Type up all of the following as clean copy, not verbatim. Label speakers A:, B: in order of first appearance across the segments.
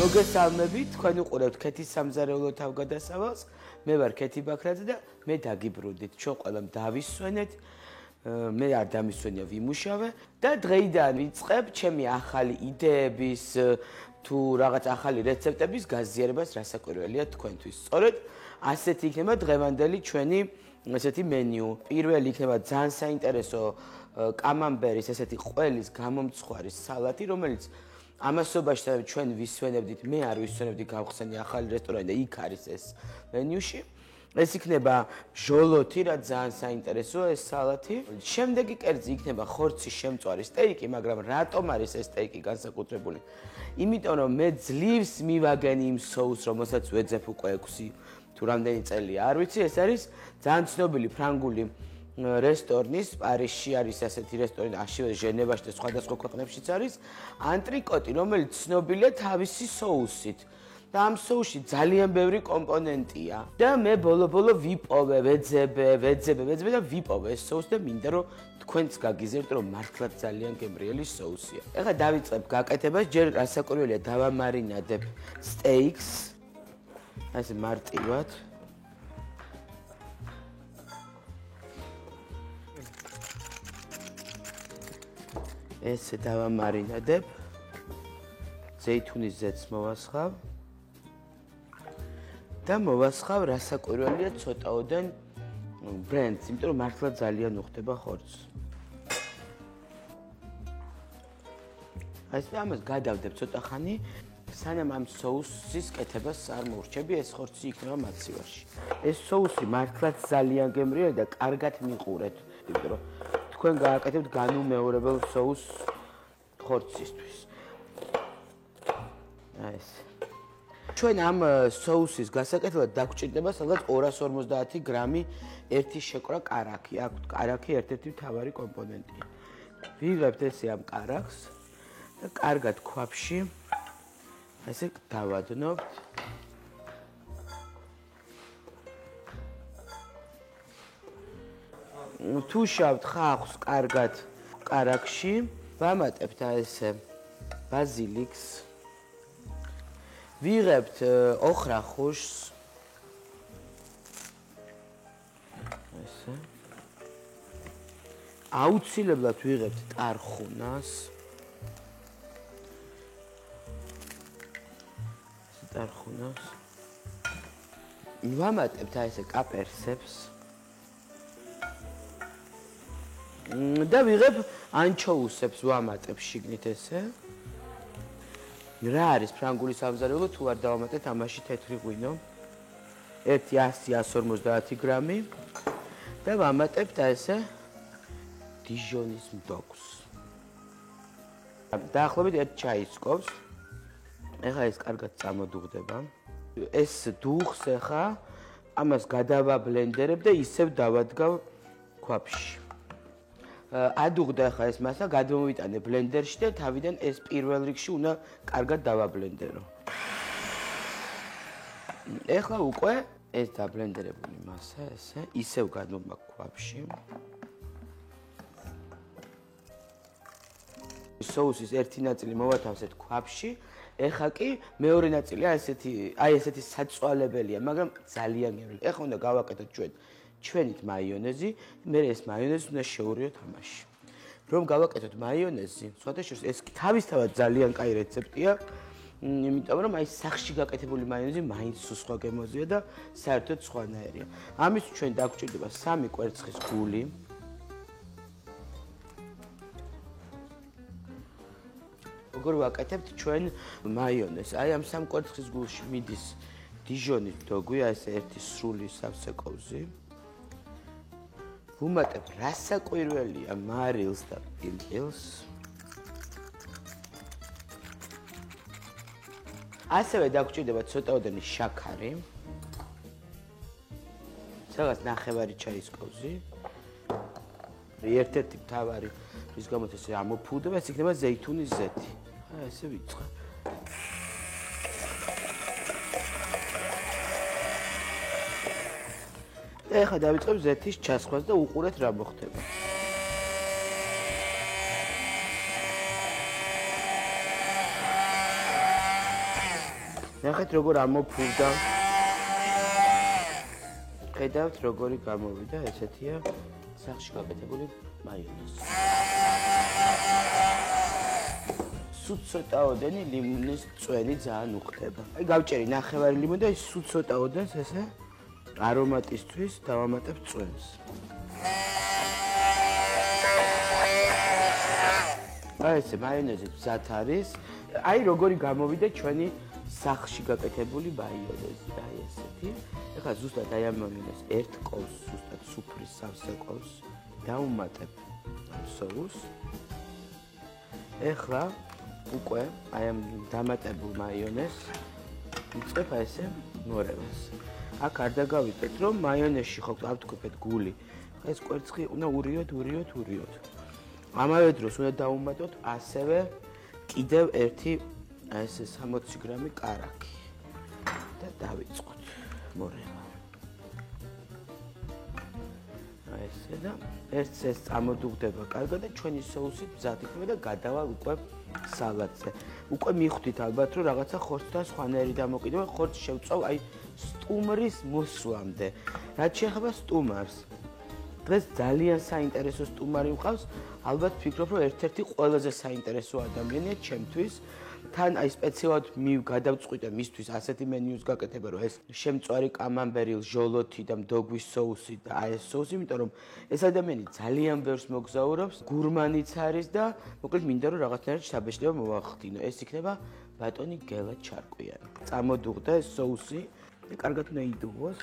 A: მოგესალმებით, თქვენ უყურებთ ქეთის სამზარეულო თავგადასავალს. მე ვარ ქეთი ბაქრაძე და მე დაგიბრუნდით. ჩვენ ყველამ დავისვენეთ. მე არ დამისვენია ვიმუშავე და დღეიდან ვიწყებ ჩემი ახალი იდეების თუ რაღაც ახალი რეცეპტების გაზიარებას, რასაკვირველია თქვენთვის. სწორედ ასეთი იქნება დღევანდელი ჩვენი ესეთი მენიუ. პირველი იქნება ძალიან საინტერესო კამამბერის ესეთი ყველის გამომცხვარი სალატი, რომელიც ამასობაში ჩვენ ვისვენებდით, მე არ ვისვენებდი გავხსენი ახალი რესტორანი და იქ არის ეს მენიუში. ეს იქნება ჟოლოთი, რაც ძალიან საინტერესოა ეს სალათი. შემდეგი კერძი იქნება ხორცის შემწვარი სტეიკი, მაგრამ რატომ არის ეს სტეიკი განსაკუთრებული? იმიტომ რომ მე ძლივს მივაგენ იმ соуს, რომელსაც ვეძებ უკვე 6 თუ რამდენი წელია, არ ვიცი, ეს არის ძალიან ცნობილი ფრანგული რესტორნის, პარიზში არის ასეთი რესტორანი, ასევე ჟენევაში და სხვადასხვა ქვეყნებშიც არის, ანტრიკოტი, რომელიც ცნობილია თავისი соусით. და ამ соуში ძალიან ბევრი კომპონენტია. და მე ბოლო-ბოლო ვიპოვე, ვეძებე და ვიპოვე ეს соуს და მინდა რომ თქვენც გაგიზიაროთ, რომ მართლაც ძალიან გემრიელი соусია. ეხლა დავიწყებ გაკეთებას, ჯერ რასაკვირველია დავამარინადებ სტეიკს. ასე მარტივად. ესე დავამარინადებ. ზეითუნის ზეთს მოვასხავ. და მოვასხავ რასაკვირველია ცოტაოდენ ბრენდს, იმიტომ რომ მართლა ძალიან უხდება ხორცს. ასე ამას გადავდებ ცოტა ხანი, სანამ ამ соуსის კეთებას არ მოვრჩები, ეს ხორცი იქნება მაცივარში. ეს соуსი მართლაც ძალიან გემრიელი და კარგად მიყურეთ, იმიტომ რომ თქვენ გააკეთებთ განუმეორებელ соуს ხორცისთვის. ეს ჩვენ ამ соуსის გასაკეთებლად დაგვჭირდება სადღაც 250 გრამი ერთი შეკრა კარაქი. აქ კარაქი ერთ-ერთი მთავარი კომპონენტია. ვიღებთ ესე ამ კარაქს და კარგად ქვაფში ესე დავადნობთ. თუ შავთ ხახს კარგად კარაქში, ვამატებთ ესე ბაზილიკს. ვიღებთ ოხრახუშს. ესე. აუცილებლად ვიღებთ ტარხუნას. ტარხუნას. ვამატებთ ესე კაპერსებს. და ვიღებ ანჩოუსებს ვამატებ შიგნით ესე. რა არის ფრანგული სამზარეულო, თუ არ დავამატეთ ამაში თეთრი ღვინო. 100-150 გრამი და ვამატებთ ესე დიჟონის მდოგვს. დაახლოებით 1 ჩაისკობს. ეხლა ეს კარგად წამოდუღდება. ეს დუღს ეხლა ამას გადავაბლენდერებ და ისევ დავადგავ ქვაფში. ადუღდა ახლა ეს მასა, გადმოვიტანე ბლენდერში და თავიდან ეს პირველ რიგში უნდა კარგად დავაბლენდერო. ეხლა უკვე ეს დაბლენდერებული მასა ესე ისევ გადმოვმა ქვაფში. соусის ერთი ნაწილი მოვათავსეთ ქვაფში, ეხლა კი მეორე ნაწილი ესეთი საწვალებელია, მაგრამ ძალიან გემრიელი. ეხლა უნდა გავაკეთოთ ჩვენით მაიონეზი, მე ეს მაიონეზი უნდა შევურიოთ ამაში. რომ გავაკეთოთ მაიონეზი, სხვადასხვა ეს თავისთავად ძალიან კაი რეცეპტია, იმიტომ რომ აი სახში გაკეთებული მაიონეზი მაინც სხვა გემოზია და საერთოდ სხვანაირია. ამის ჩვენ დაგვჭირდება 3 კვერცხის გული. როგორ ვაკეთებთ ჩვენ მაიონეზს? აი ამ 3 კვერცხის გულში მიდის დიჟონის მდოგვი, ესე ერთი სრული სავსე კოვზი. ვუმატებ რასაკვირველია მარილს და პილპილს. ასევე დაგვჭირდება ცოტაოდენი შაქარი. სადაც ნახევარი ჩაის კოვზი. ერთ-ერთი მთავარი რის გამოც ესე ამოფუდება, ეს იქნება ზეითუნის ზეთი. ესე ვიწყებ. ეხლა დავიწყებ ზეთის ჩასხვას და უყურეთ რა მოხდება. ნახეთ როგორ ამოფურდა. ხედავთ როგორი გამოვიდა, ესეთია სახში გაკეთებული მაიონეზი. სულ ცოტაოდენი ლიმონის წვენი ძალიან უხდება. აი გავჭერი ნახევარი ლიმონი და სულ ცოტაოდენს ესე არომატისთვის დავამატებ წვენს. აი ესე მაიონეზი მზად არის. აი როგორი გამოვიდა ჩვენი სახში გაკეთებული მაიონეზი, აი ესეთი. ეხლა ზუსტად აი ამ მაიონეზს ერთ კოვს, ზუსტად სუფრის სავსე კოვს დავუმატებ სოუსს. ეხლა უკვე აი ამ დამატებულ მაიონეზს ვიწყებ აი ესე მორევას. აქ არ დაგავიწყეთ რომ მაიონეზში ხო ავთქვით გული. ეს კვერცხი უნდა ურიოთ. ამავე დროს უნდა დავუმატოთ ასევე კიდევ ერთი აი ესე 60 გრამი კარაქი და დავიწყოთ მორევა. აი ესე და ერთს ეს წამოდუღდება კარგად და ჩვენი სოუსი მზად იქნება და გადავალ უკვე სალატზე. უკვე მივხვდით ალბათ რომ რაღაცა ხორცს და სხვანაირი დამოკიდება ხორცს შევწავ აი სტუმრის მოსვლამდე. რაც შეეხება სტუმარს. დღეს ძალიან საინტერესო სტუმარი მყავს. ალბათ ფიქრობ რომ ერთ-ერთი ყველაზე საინტერესო ადამიანია ჩემთვის. თან აი სპეციალურად გადავწყვიტე მისთვის ასეთი მენიუს გაკეთება რომ ეს შემწვარი კამამბერი, ჟოლოთი და მდოგვის სოუსი და აი ეს სოუსი, იმიტომ რომ ეს ადამიანი ძალიან ბევრს მოგზაურობს, გურმანიც არის და მოკლედ მინდა რომ რაღაცნაირად შთაბეჭდილება მოვახდინო. ეს იქნება ბატონი გელა ჩარკვიანი. წამოდუღდა ეს სოუსი და კარგად უნდა იდუღოს.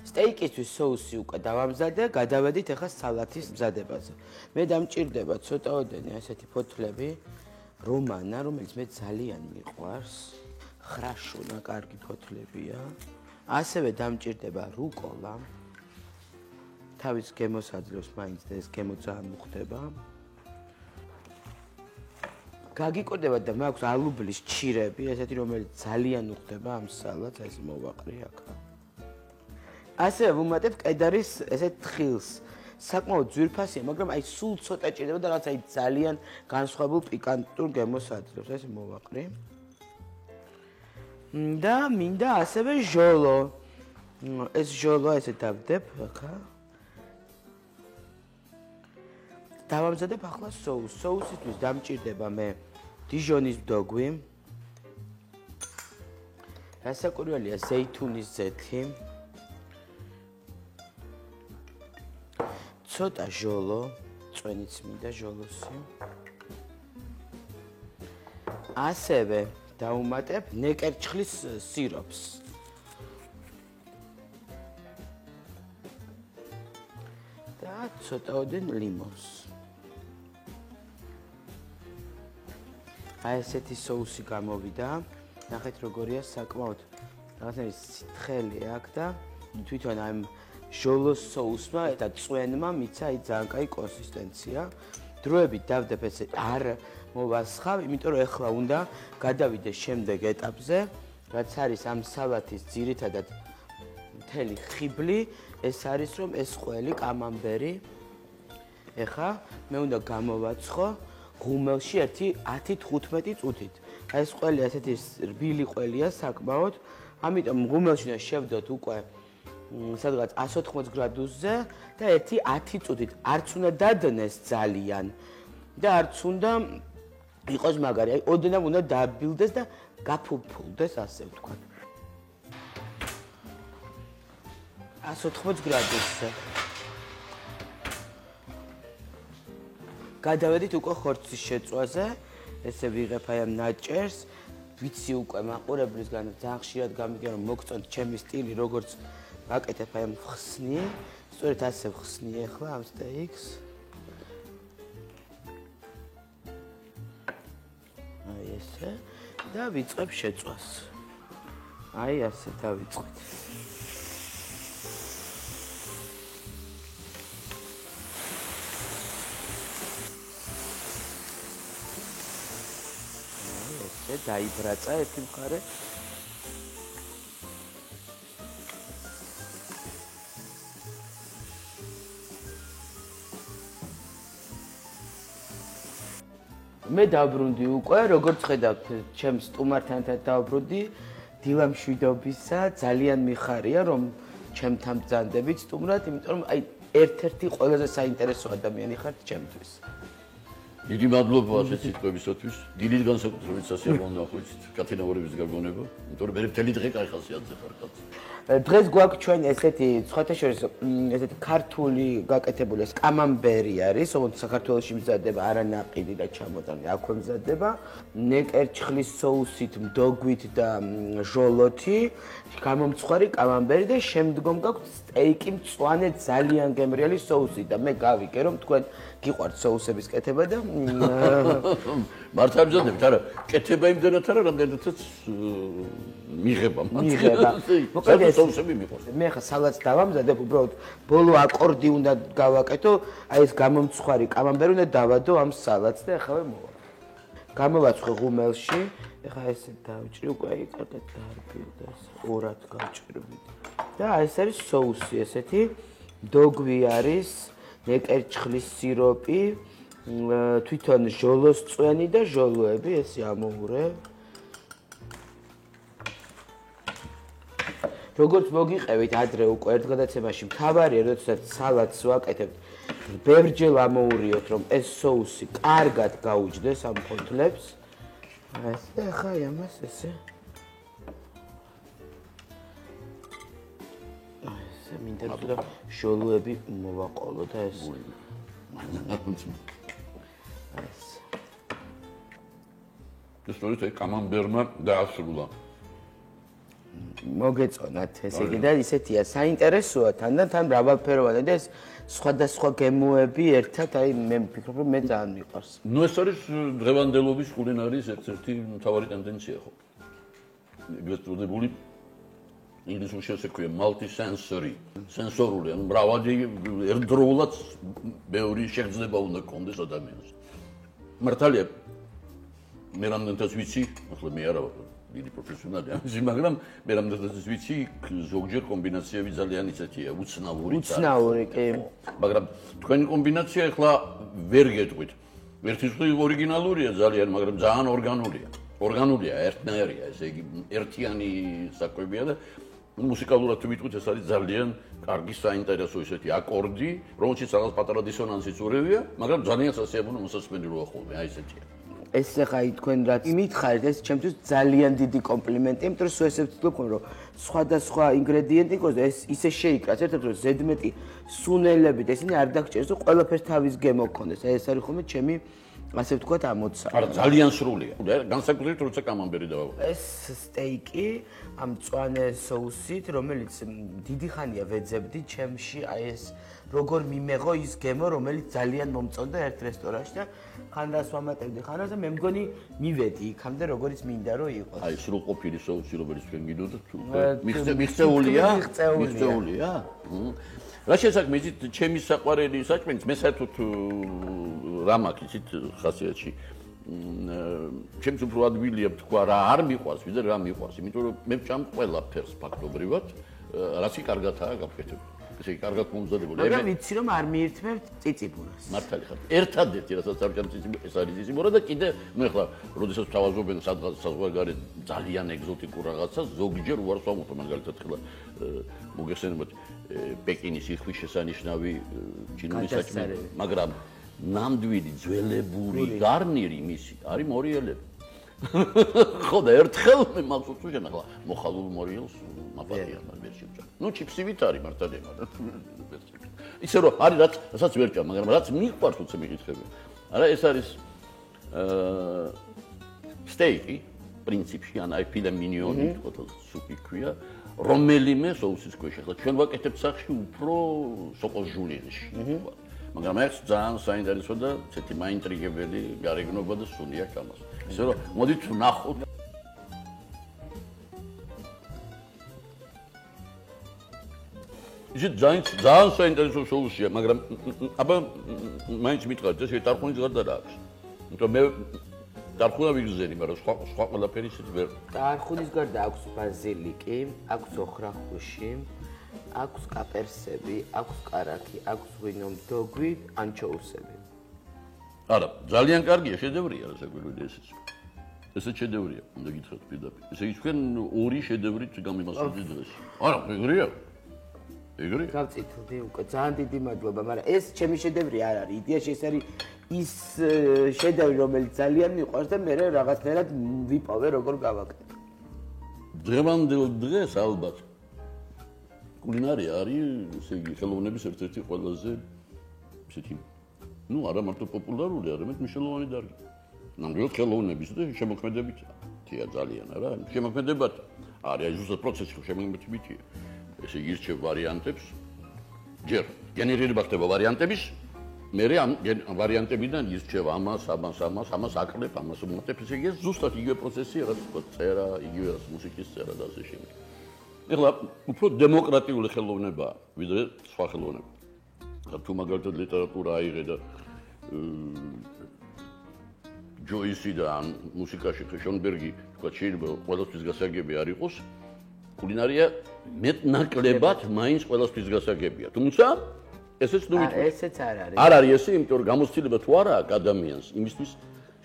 A: სტეიკისთვის სოუსი უკვე დავამზადე, გადავედით ახლა სალათის მზადებაზე. მე დამჭირდება ცოტაოდენი ასეთი ფოთლები, რომანა, რომელიც მე ძალიან მიყვარს. ხრაშუნა კარგი ფოთლებია. ასევე დამჭირდება რუკოლა. თავის გემოს აძლევს მაინც და ეს გემო ძალიან მოხდება. გაგიკოდება და მაქვს ალუბლის ჩირები, ესეთი რომელიც ძალიან უხდება ამ სალატს, ეს მოვაყრი აქ. ასევე ვუმატებ კედარის ესეთ თხილს. საკმაოდ ძვირფასია, მაგრამ აი სულ ცოტა ჭირდება და რაღაც აი ძალიან განსხვავებულ პიკანტურ გემოს აძლევს. ეს მოვაყრი. და მინდა ასევე ჟოლო. ეს ჟოლო ესე დავდებ ახლა. დავამზადებ ახლა სოუსს. სოუსისთვის დამჭირდება მე დიჟონის მდოგვი. რასაკვირველია ზეითუნის ზეთი. ცოტა ჟოლო, წვენიც მინდა ჟოლოსი. ასევე დავუმატებ ნეკერჩხლის სიროფს. და ცოტაოდენ ლიმონს. აი ესეთი სოუსი გამოვიდა. ნახეთ როგორია საკმაოდ რაღაცნაირი სითხელი აქვს და თვითონ ამ ჟოლოს სოუსმა და წვენმა მიცა აი ძალიან კაი კონსისტენცია. დროებით დავდებ ესე არ მოვასხავ, იმიტომ რომ ეხლა უნდა გადავიდე შემდეგ ეტაპზე, რაც არის ამ სალათის ძირითადად მთელი ხიბლი, ეს არის რომ ეს ყველი კამამბერი. ეხლა მე უნდა გამოვაცხო ღუმელში ერთი 10-15 წუთით. აი ეს ყველი ასეთი რბილი ყველია საკმაოდ, ამიტომ ღუმელში უნდა შევდოთ უკვე სადღაც 180 გრადუსზე და ერთი 10 წუთით. არც უნდა დადნეს ძალიან და არც უნდა იყოს მაგარი. აი ოდნავ უნდა დაბილდეს და გაფუფულდეს, ასე ვთქვათ. 180 გრადუსზე. გადავედით უკვე ხორცის შეწვაზე. ესე ვიღებ აი ამ ნაჭერს. ვიცი უკვე მაყურებლისგან ძალიან ხშირად გამიგია რომ მოგწონთ ჩემი სტილი, როგორც ვაკეთებ აი ამ ხსნი. სწორედ ასე ვხსნი ახლა ამ სტეიკს. აი ესე და ვიწყებ შეწვას. აი ასე დავიწყეთ. აი ესე დაიბრაცა ერთი მხარე. მე დავბრუნდი უკვე, როგორც ხედავთ, ჩემს სტუმართან დავბრუნდი. დილა მშვიდობისა, ძალიან მიხარია, რომ ჩემთან ბრძანდებით სტუმრად, იმიტომ რომ აი ერთ-ერთი ყველაზე საინტერესო ადამიანი ხართ ჩემთვის.
B: დიდი მადლობა ასეთ სიტყვებისათვის. დილით განსაკუთრებით სასიამოვნო ახლა კათინაურების გაგონება, იმიტომ რომ მე მთელი დღე კაი ხასიათზე ხარ კაცი.
A: დღეს გვაქვს ჩვენ ესეთი სხვათა შორის ესეთი ქართული გაკეთებული ეს კამამბერი არის, რომელიც საქართველოში მზადდება არანაყიდი და ჩამოტანი აქვე მზადდება, ნეკერჩხლის соусით, მდოგვით და ჟოლოთი, გამომცხვარი კამამბერი და შემდგომ გაქვთ სტეიკი მწვანე ძალიან გემრიელი соуსით და მე გავიგე რომ თქვენ გიყვართ соусების კეთება და
B: მართლა მზადებით, არა, კეთება იმდენად არა, რამდენადაც მიღება. მოკლედ соусები მიყვარს.
A: მე ხა სალატს დავამზადებ, უბრალოდ ბოლო აკორდი უნდა გავაკეთო, აი ეს გამომცხვარი კამამბერი უნდა დავადო ამ სალატს და ახლა მოვა. გამოვაცხე ღუმელში, ახლა ესე დავჭრი უკვე აი კარგად დაარბიო და ეს ორად გავჭრებით. და ეს არის соуსი ესეთი, დოგვი არის, ნეკერჩხლის სიროპი, თვითონ ჟოლოს წვენი და ჟოლოები, ეს ამოურე. როგორც მოგიყევით ადრე უკვე ერთ გადაცემაში, მთავარია, როდესაც სალატს ვაკეთებთ, ბევრჯერ ამოურიოთ, რომ ეს соуსი კარგად გაუჯდეს ამ ფოთლებს. ეს და ახლა ამას ესე. ესე მინდა რომ ჟოლოები მოვაყოლო და ეს.
B: ეს თორე კამამბერმა დაასრულა.
A: მოგეწონათ ესე იგი და ისეთია საინტერესოა თან მრავალფეროვანი და ეს სხვადასხვა გემოები ერთად აი მე ვფიქრობ რომ მე ძალიან მიყვარს.
B: ნუ ეს არის დღევანდელობის კულინარიის ერთ-ერთი მთავარი ტენდენცია ხო. ეგრეთ წოდებული ინგლისურში ასე ქვია multi-sensory, სენსორული, ანუ მრავალი ერთდროულად ბევრი შეგრძნება უნდა გქონდეს ადამიანს. მართალია მე რამდენადაც ვიცი, ახლა მე არა ვარ დიდი პროფესიონალი ამაში, მაგრამ მე რამდენადაც ვიცი, ზოგჯერ კომბინაციები ძალიან ისეთია, უცნაური.
A: უცნაური, კი.
B: მაგრამ თქვენი კომბინაცია ახლა ვერ გეტყვით. ერთის ორიგინალურია ძალიან, მაგრამ ძალიან ორგანულია. ორგანულია, ერთნაირია, ესე იგი ერთიანი საკვებია და მუსიკალურად თუ ვიტყვით, ეს არის ძალიან კარგი საინტერესო ისეთი აკორდი, რომელშიც რაღაც პატარა დისონანსიც ურევია, მაგრამ ძალიან სასიამოვნო მოსასმენი როა ხოლმე, აი ესეთია.
A: ეს ახლა თქვენ რაც მითხარით, ეს ჩემთვის ძალიან დიდი კომპლიმენტია, იმიტომ რომ სულ ესე ვთქვი, რომ სხვადასხვა ინგრედიენტი იყოს და ეს ისე შეიკრას, ერთად რომ ზედმეტი სუნელებით ესენი არ დაგჭერს, რომ ყველაფერს თავის გემო გქონდეს. ეს არის ხოლმე ჩემი ასე ვთქვათ ამოცანა.
B: არა, ძალიან სრულია. განსაკუთრებით როცა კამამბერი დავაყო.
A: ეს სტეიკი ამ მწვანე соусით, რომელიც დიდი ხანია ვეძებდი ჩემში, აი ეს როგორ მიმეღო ის გემო, რომელიც ძალიან მომწონდა ერთ რესტორანში და ხანდას ვამატებდი ხანას და მე მგონი მივედი იქამდე, როგორც მინდა რომ იყოს.
B: აი სრულყოფილი соуსი, რომელიც თქვენ გიდოდეთ, მიღწეულია? მიღწეულია? რა შესაძლოა იცით, ჩემი საყვარელი საჭმელიც მე საერთოდ რა მაქვს იცით ხასიათში. ჩემს უფრო ადვილია თქვა რა არ მიყვარს, ვიდრე რა მიყვარს, იმიტომ რომ მე ვჭამ ყველაფერს ფაქტობრივად, რაც კი კარგადაა გავკეთებული. ესე იგი კარგად მომზადებული.
A: მაგრამ ვიცი რომ არ მიირთმევთ წიწიბურას.
B: მართალი ხარ. ერთადერთი რასაც არ ვჭამ წიწიბურას, ეს არის წიწიბურა და კიდე ნუ ეხლა როდესაც თავაზობენ სადღაც საზღვარგარეთ ძალიან ეგზოტიკურ რაღაცას, ზოგჯერ უარს ვამოწმ, მაგალითად ხლა მოგეხსენებათ პეკინის იხვის შესანიშნავი ჩინური საჭმელი, მაგრამ ნამდვილი ძველებური გარნირი მისი არის მორიელები. ხო და ერთხელ მე მახსოვს რომ ახლა მოხალულ მორიელს მაპატია ვერ შევჭამ. ნუ ჩიფსივით არის მართალია, მაგრამ ისე რომ არის რასაც ვერ ჭამ, მაგრამ რაც მიყვარს უცე მიკითხები. არა ეს არის სტეიკი პრინციპში, ან აი ფილე მინიონი თქო სუპი ქვია, რომელიმე соуსის ქვეშ. ახლა ჩვენ ვაკეთებთ სახში უფრო სოკოს ჟულიანში. მაგრამ ეს ძალიან საინტერესო და ცეთი მაინტრიგებელი გარეგნობა და სუნი აქვს ამას. ისე რომ მოდით ვნახოთ. ის ძალიან საინტერესო соуსია, მაგრამ აბა მაინც მიტყავთ, ეს ტარხუნის გარდა რა აქვს? იმიტომ მე ტარხუნა ვიგზენი, მაგრამ სხვა ყველაფერი ისეთ ვერ.
A: ტარხუნის გარდა აქვს ბაზილიკი, აქვს ოხრახუში, აქვს კაპერსები, აქვს კარაქი, აქვს ღვინო მდოგვი, ანჩოუსები.
B: არა, ძალიან კარგია, შედევრია რასაკვირველია ესეც. ესეც შედევრია, უნდა გითხრათ პირდაპირ. ესე იგი თქვენ ორი შედევრით გამიმასწრებთ დღეს. არა, ეგრეა. ეგრეა.
A: გავწითლდი უკვე, ძალიან დიდი მადლობა, მაგრამ ეს ჩემი შედევრი არ არის. იდეაში ეს არის ის შედევრი, რომელიც ძალიან მიყვარს და მე რაღაცნაირად ვიპოვე როგორ გავაკეთე.
B: დღევანდელ დღეს ალბათ კულინარია არის, ესე იგი, ხელოვნების ერთ-ერთი ყველაზე ისეთი, ну, არა მარტო პოპულარული, არამედ მნიშვნელოვანი დარგი. ნამდვილად ხელოვნების და შემოქმედებითია ძალიან, არა? შემოქმედებად არის აი ზუსტად პროცესი შემოქმედებითია. ესე იგი, ირჩევ ვარიანტებს, ჯერ გენერირება ხდება ვარიანტების, მერე ამ ვარიანტებიდან ირჩევ ამას აკლებ, ამას უმატებ, ესე იგი, ზუსტად იგივე პროცესია, რაც თქვა წერა, იგივე რაც მუსიკის წერა და ასე შემდეგ. ეხლა უფრო დემოკრატიული ხელოვნებაა, ვიდრე სხვა ხელოვნება. თუ მაგალითად ლიტერატურა აიღე და ჯოისი და ამ მუსიკაში შონბერგი თქვა შეიძლება ყველასთვის გასაგები არ იყოს, კულინარია მეტნაკლებად მაინც ყველასთვის გასაგებია. თუმცა ესეც ნუ
A: არა, ესეც არ არის.
B: არ არის ესე, იმიტომ რომ გამოცდილება თუ არა აქვს ადამიანს, იმისთვის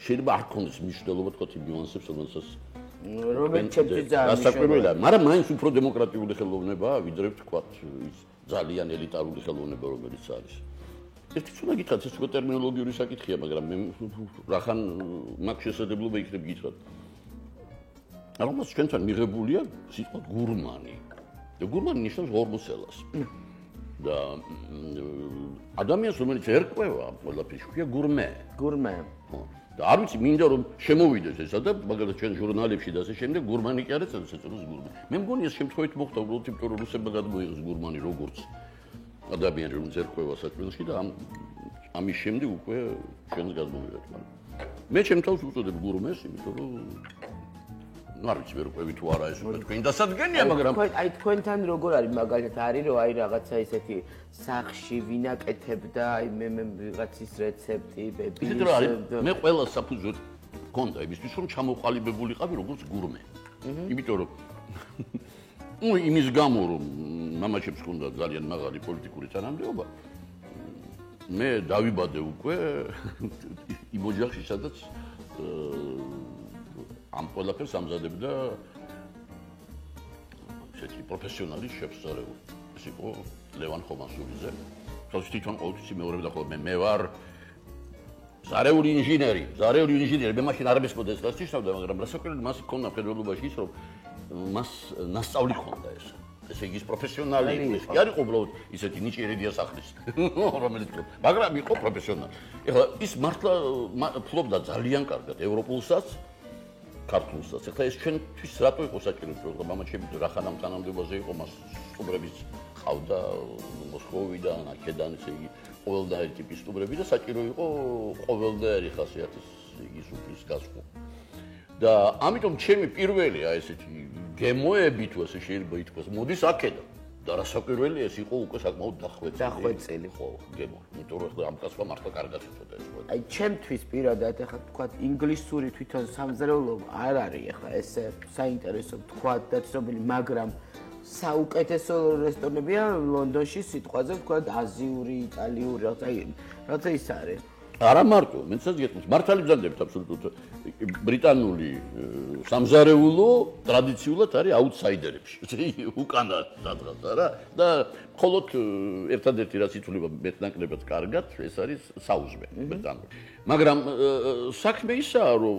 B: შეიძლება არ ქონდეს მნიშვნელობა თქვა იმ ნიუანსებს, რომელსაც
A: რომელიც ჩემთვის ძალიან
B: გასაკვირველია, მაგრამ მაინც უფრო დემოკრატიული ხელოვნებაა, ვიდრე თქვა ის ძალიან ელიტარული ხელოვნება, რომელიც არის. ერთიც უნდა გითხრათ, ეს უკვე ტერმინოლოგიური საკითხია, მაგრამ მე რახან მაგ შესაძლებლობა იქნებ გითხრათ. ალბათ ჩვენთან მიღებულია სიტყვა გურმანი. და გურმანი ნიშნავს ღორმოსელას. და ადამიანს რომელიც ერკვევა ყველაფერს ქვია გურმე.
A: გურმე.
B: და არ ვიცი, მინდა რომ შემოვიდეს ესა და მაგალითად ჩვენ ჟურნალებში და ასე შემდეგ გურმანი კი არის ეწოდება გურმე. მე მგონი ეს შემთხვევით მოხდა უბრალოდ იმიტომ რომ რუსებმა გადმოიღეს გურმანი როგორც ადამიანი რომელიც ერკვევა საჭმელში და ამის შემდეგ უკვე ჩვენს გადმოვიღეთ, მაგრამ მე ჩემთვის უწოდებ გურმეს, იმიტომ რომ ну არ ვიცი ვერ ყვევი თუ არა ეს უკვე თქვენი დასადგენია, მაგრამ
A: აი თქვენთან როგორ არის მაგალითად არის რომ აი რაღაცა ისეთი სახში ვინაკეთებდა აი მე ვიღაც ის რეცეპტი
B: ისეთ რა არის მე ყველა საფუძველი მქონდა იმისთვის რომ ჩამოყალიბებულიყავი როგორც გურმე. იმიტომ რომ ну იმის გამო რომ მამაჩემს ჰქონდა ძალიან მაღალი პოლიტიკური თანამდებობა მე დავიბადე უკვე იმ ოჯახში სადაც ამ ყველაფერს ამზადებდა ესეთი პროფესიონალი შეფსარეული. ეს იყო ლევან ხომასულიძე. თორემ თვითონ ყოველთვის მეორებდა ხოლმე მე ვარ ზარეული ინჟინერი. მე მაშინ არ მესმოდა ეს რაც ისწავდა, მაგრამ რასაკვირველია მას ჰქონდა ფედერალობაში ის რომ მას ნასწავლი ჰქონდა ეს. ესე იგი პროფესიონალი იყო. კი არ იყო უბრალოდ ისეთი ნიჭიერი დიასახლის, რომელიც მაგრამ იყო პროფესიონალი. ეხლა ის მართლა ფლობდა ძალიან კარგად ევროპულსაც ქართულსაც. ეხლა ეს ჩვენთვის რატო იყო საჭირო, რომ მამაჩემი რახან ამ თანამდებობაზე იყო, მას სტუმრებიც ყავდა მოსკოვიდან, აქედან, ესე იგი ყოველდღიური ტიპის სტუმრები და საჭირო იყო ყოველდღიური ხასიათის იგი სუფრის გასხმა. და ამიტომ ჩემი პირველი აი ესეთი გემოები თუ ასე შეიძლება ითქვას, მოდის აქედან. და რასაკვირველია ეს იყო უკვე საკმაოდ დახვეწილი. ხო, გემო. იმიტომ რომ ამ კაცმა მართლა კარგად იცოდა ეს ყველა.
A: აი ჩემთვის პირადად ახლა თქვა ინგლისური თვითონ სამზარეულო არ არის ახლა ეს საინტერესო თქვა და ცნობილი, მაგრამ საუკეთესო რესტორნებია ლონდონში სიტყვაზე თქვა აზიური, იტალიური, რაღაცა ის არის.
B: არა მარტო, მეცაც გეტყვით, მართალი ბრძანდებთ აბსოლუტურად. ბრიტანული სამზარეულო ტრადიციულად არის აუტსაიდერებში. უკანა სადღაც არა და მხოლოდ ერთადერთი რაც ითვლება მეტნაკლებად კარგად, ეს არის საუზმე ბრიტანული. მაგრამ საქმე ისაა, რომ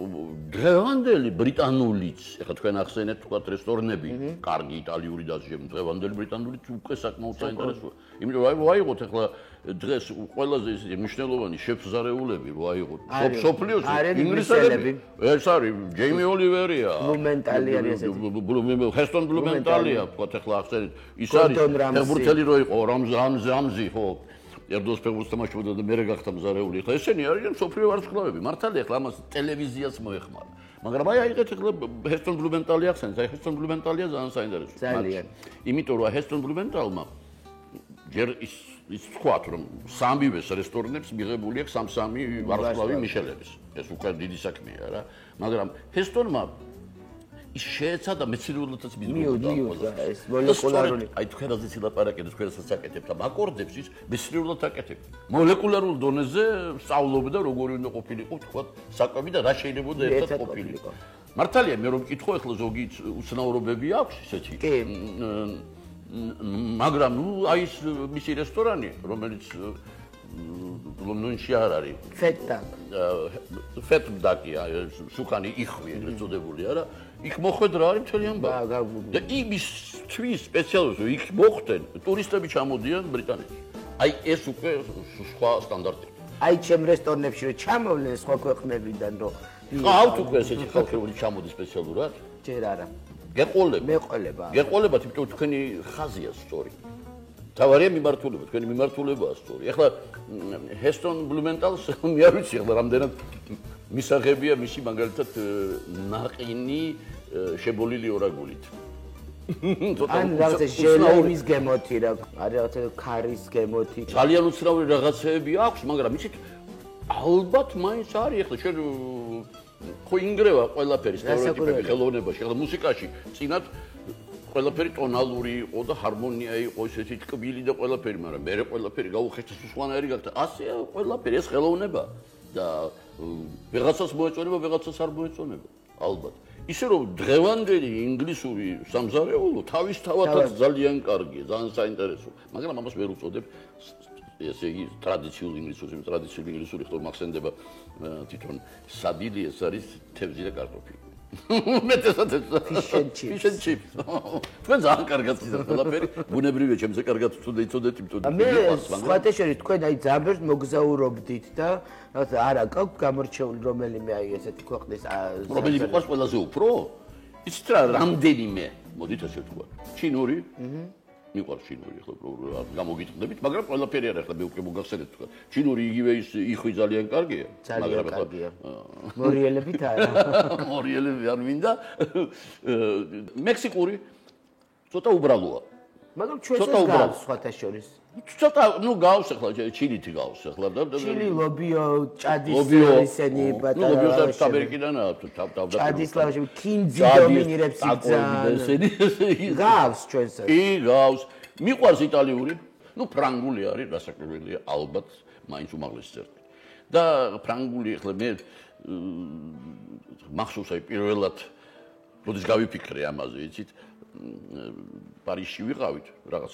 B: დღევანდელი ბრიტანულიც, ეხლა თქვენ ახსენეთ თქვა რესტორნები, კარგი იტალიური და ასე შემდეგ, დღევანდელი ბრიტანულიც უკვე საკმაოდ საინტერესოა. იმიტომ რომ ვაიღოთ ეხლა დღეს ყველაზე ისეთი მნიშვნელოვანი შეფსარეულები ვაიღოთ სოფლიოში ინგლისელები. ეს არის ჯეიმი ოლივერია,
A: ბლუმენტალია ესეთი.
B: ჰესტონ ბლუმენტალია, თქვა ეხლა ახსენეთ, ის არის ფეხბურთელი რო იყო რამზი, ხო. ერდოს ფეხბურთს თამაშობდა და მერე გახდა მზარეული. ეხლა ესენი არიან სოფლიო ვარსკვლავები. მართალია ეხლა ამას ტელევიზიას მოეხმარა. მაგრამ აი აიღეთ ეხლა ჰესტონ ბლუმენტალი ახსენეთ. აი ჰესტონ ბლუმენტალია ძალიან საინტერესოა.
A: ძალიან.
B: იმიტომ რომ ჰესტონ ბლუმენტალმა ჯერ ის თქვათ რომ სამივე რესტორნებს მიღებული აქვს სამ-სამი ვარსკვლავი მიშელების. ეს უკვე დიდი საქმეა რა. მაგრამ ჰესტონმა ის შეეცადა მეცნიერულადაც
A: მიუძღვა ეს მოლეკულარული.
B: აი თქვენ რაზეც ილაპარაკეთ, თქვენ რასაც აკეთებთ ამ აკორდებს ის მეცნიერულად აკეთებთ. მოლეკულარულ დონეზე სწავლობდა როგორი უნდა ყოფილიყო თქვა საკვები და რა შეიძლება ერთად ყოფილიყო. მართალია მე რომ მკითხო ახლა ზოგი უცნაურობები აქვს ისეთი.
A: კი.
B: მაგრამ ნუ აი ეს მისი რესტორანი რომელიც ლონდონში არ არის. ფეტდაკია, სუქანი იხვი ეგრეთ წოდებული არა. იქ მოხვედრა არის მთელი ამბავი. და იმისთვის სპეციალურად იქ მოხვდნენ ტურისტები ჩამოდიან ბრიტანეთში. აი ეს უკვე სხვა სტანდარტია.
A: აი ჩემ რესტორნებში რომ ჩამოვლენ სხვა ქვეყნებიდან რომ
B: ყავთ უკვე ესეთი ხალხი ჩამოდის სპეციალურად?
A: ჯერ არა.
B: გეყოლება.
A: მეყოლება.
B: გეყოლებათ, იმიტომ რომ თქვენი ხაზია სწორი. თავარია მიმართულება, თქვენი მიმართულებაა სწორი. ეხლა ჰესტონ ბლუმენტალს მე არ ვიცი ეხლა რამდენად მისაღებია მისი მაგალითად ნაყინი შებოლილი ორაგულით.
A: ან რაღაცა ჟელეიმის გემოთი რა, არის რაღაცა ქარის გემოთი.
B: ძალიან უცნაური რაღაცეები აქვს, მაგრამ იცით ალბათ მაინც არის ეხლა შენ ხო ინგრევა ყველაფერი სტერეოტიპები ხელოვნებაში, ეხლა მუსიკაში წინათ ყველაფერი ტონალური იყო და ჰარმონია იყო ისეთი ტკბილი და ყველაფერი, მაგრამ მე ყველაფერი გაუხეშთა სხვანაირი გახდა. ასე ყველაფერი ეს ხელოვნება და ვიღაცას მოეწონება, ვიღაცას არ მოეწონება, ალბათ. ისე რომ დღევანდელი ინგლისური სამზარეულო თავისთავადაც ძალიან კარგია, ძალიან საინტერესოა, მაგრამ ამას ვერ უწოდებ ესე იგი ტრადიციული ინგლისური ხტო მახსენდება თვითონ სადილი ეს არის თევზი და კარტოფილი. მეტესად fish and chips. თქვენ ძალიან კარგად იცით ყველაფერი, ბუნებრივია ჩემზე კარგად თუნდა იცოდეთ, იმიტომ რომ
A: მე სხვათა შორის თქვენ აი ძაბერს მოგზაურობდით და რაღაცა არა გაქვთ გამორჩეული რომელიმე აი ესეთი ქვეყნის
B: რომელი მიყვარს ყველაზე უფრო? იცით რა, რამდენიმე, მოდით ასე ვთქვა. ჩინური? მიყვარს ჩინური, ახლა გამოგიტყდებით, მაგრამ ყველაფერი არა, ახლა მე უკვე მოგახსენეთ თქვა. ჩინური იგივე ის იხვი ძალიან კარგია,
A: მაგრამ ახლა მორიელებით არა.
B: მორიელები არ მინდა. მექსიკური ცოტა უბრალოა.
A: მაგრამ ჩვენს გავს სხვათა შორის.
B: ცოტა, ნუ გავს ახლა ჩილითი გავს ახლა და
A: ჩილი ლობიო, ჭადის ისენი
B: ბატონო. ნუ ლობიოს და ამერიკიდან თავდა.
A: ჭადის ლავაში კინძი დომინირებს ძალიან. გავს ჩვენს.
B: კი, გავს. მიყვარს იტალიური, ნუ ფრანგული არის, რასაკვირველია, ალბათ, მაინც უმაღლესი წერტილი. და ფრანგული ახლა მე მახსოვს აი პირველად როდის გავიფიქრე ამაზე, იცით? პარიზში ვიყავით რაღაც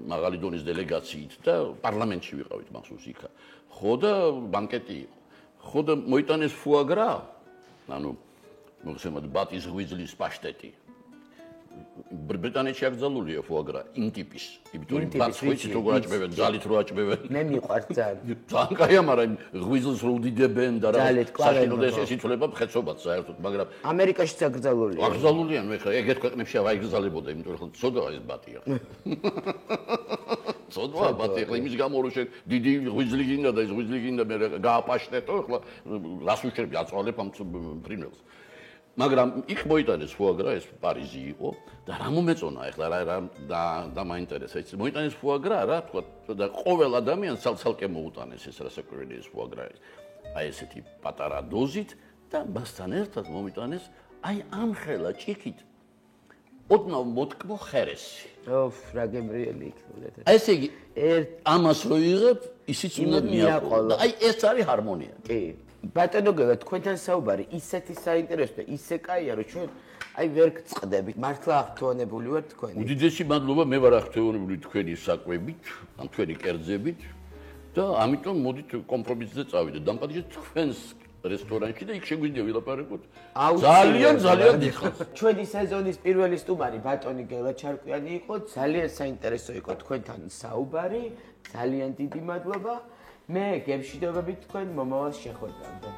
B: მაღალი დონის დელეგაციით და პარლამენტში ვიყავით მახსოვს იქა. ხო და ბანკეტი იყო. ხო და მოიტანეს ფუაგრა, ანუ მოხსენებათ ბატის ღვიძლის პაშტეტი. ბრიტანეთში აკრძალულია ფუაგრა იმ ტიპის, იმიტომ რომ ბატს ღვიძლით როგორ აჭმევენ, ძალით რო აჭმევენ.
A: მე მიყვარს ძალიან.
B: ძალიან კაია, მაგრამ ღვიძლს რო უდიდებენ და რა საშინოდ ეს ითვლება მხეცობად საერთოდ, მაგრამ
A: ამერიკაშიც აკრძალულია.
B: აკრძალულია, ნუ ეხლა ეგეთ ქვეყნებში აიგზალებოდა, იმიტომ რომ ცოდვა ეს ბატია. ცოდვა ბატი, ეხლა იმის გამო რომ შენ დიდი ღვიძლი გინდა და ეს ღვიძლი გინდა მე გააპაშტეტო, ეხლა რას უშრები აწვალებ ამ ფრინველს. მაგრამ იქ მოიტანეს ფუაგრა, ეს პარიზი იყო და რა მომეწონა ეხლა რა და მაინტერესა ის მოიტანეს ფუაგრა რა თქვა და ყოველ ადამიანს ცალ-ცალკე მოუტანეს ეს რასაკვირველი ეს ფუაგრა აი ესეთი პატარა დოზით და მასთან ერთად მომიტანეს აი ამხელა ჭიქით ოდნავ მოტკბო ხერესი.
A: ოფ, რა გემრიელი იქნებოდა.
B: ესე იგი ამას რო იღებ, ისიც უნდა მიაყოლო. აი ეს არის ჰარმონია.
A: კი. ბატონო გელა თქვენთან საუბარი ისეთი საინტერესოა, ისე კაია რომ ჩვენ აი ვერ გწყდებით. მართლა აღფრთოვანებული ვარ თქვენი.
B: უდიდესი მადლობა მე ვარ აღფრთოვანებული თქვენი საკვებით, ან თქვენი კერძებით და ამიტომ მოდით კომპრომისზე წავიდეთ. დამპატიჟეთ თქვენს რესტორანში და იქ შეგვიძლია ვილაპარაკოთ. ძალიან დიდხანს.
A: ჩვენი სეზონის პირველი სტუმარი ბატონი გელა ჩარკვიანი იყო, ძალიან საინტერესო იყო თქვენთან საუბარი. ძალიან დიდი მადლობა. მე გემშვიდობებით თქვენ მომავალ შეხვედრამდე.